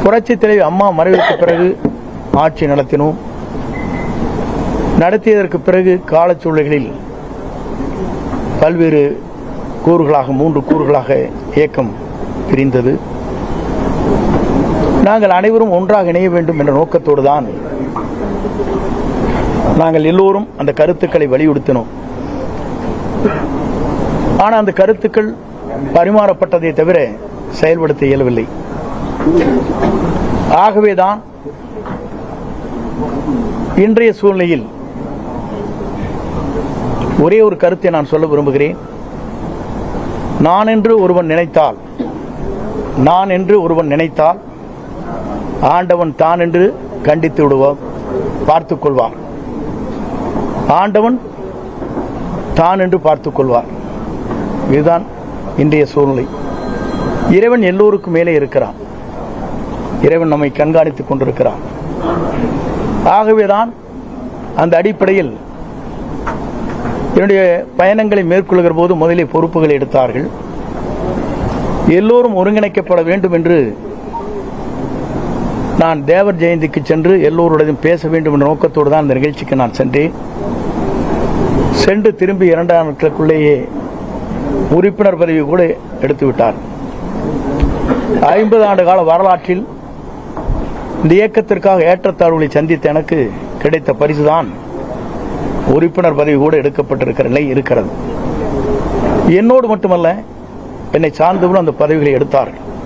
புரட்சி தலைவி அம்மா மறைவுக்கு பிறகு ஆட்சி நடத்தினோம். நடத்தியதற்கு பிறகு காலச்சூழல்களில் பல்வேறு கூறுகளாக 3 கூறுகளாக இயக்கம் பிரிந்தது. நாங்கள் அனைவரும் ஒன்றாக இணைய வேண்டும் என்ற நோக்கத்தோடு தான் நாங்கள் எல்லோரும் அந்த கருத்துக்களை வலியுறுத்தினோம். ஆனால் அந்த கருத்துக்கள் பரிமாறப்பட்டதை தவிர செயல்படுத்த இயலவில்லை. ஆகவேதான் இன்றைய சூழ்நிலையில் ஒரே ஒரு கருத்தை நான் சொல்ல விரும்புகிறேன். நான் என்று ஒருவன் நினைத்தால் ஆண்டவன் தான் என்று கண்டித்து விடுவார், பார்த்துக் கொள்வார். ஆண்டவன் தான் என்று பார்த்துக் கொள்வார். இதுதான் இன்றைய சூழ்நிலை. இறைவன் எல்லோருக்கும் மேலே இருக்கிறான். இறைவன் நம்மை கண்காணித்துக் கொண்டிருக்கிறான். ஆகவேதான் அந்த அடிப்படையில் என்னுடைய பயணங்களை மேற்கொள்கிற போது முதலிலே பொறுப்புகளை எடுத்தார்கள். எல்லோரும் ஒருங்கிணைக்கப்பட வேண்டும் என்று நான் தேவர் ஜெயந்திக்கு சென்று எல்லோருடன் பேச வேண்டும் என்ற நோக்கத்தோடு தான் அந்த நிகழ்ச்சிக்கு நான் சென்றேன். சென்று திரும்பி 2 நாட்களுக்குள்ளேயே உறுப்பினர் பதவி கூட எடுத்துவிட்டார். 50 ஆண்டு கால வரலாற்றில் இந்த இயக்கத்திற்காக ஏற்றத்தாழ்வுகளை சந்தித்த எனக்கு கிடைத்த பரிசுதான் உறுப்பினர் பதவி கூட எடுக்கப்பட்டிருக்கிற நிலை இருக்கிறது. என்னோடு மட்டுமல்ல, என்னை சார்ந்தவர்களும் அந்த பதவிகளை எடுத்தார்கள்.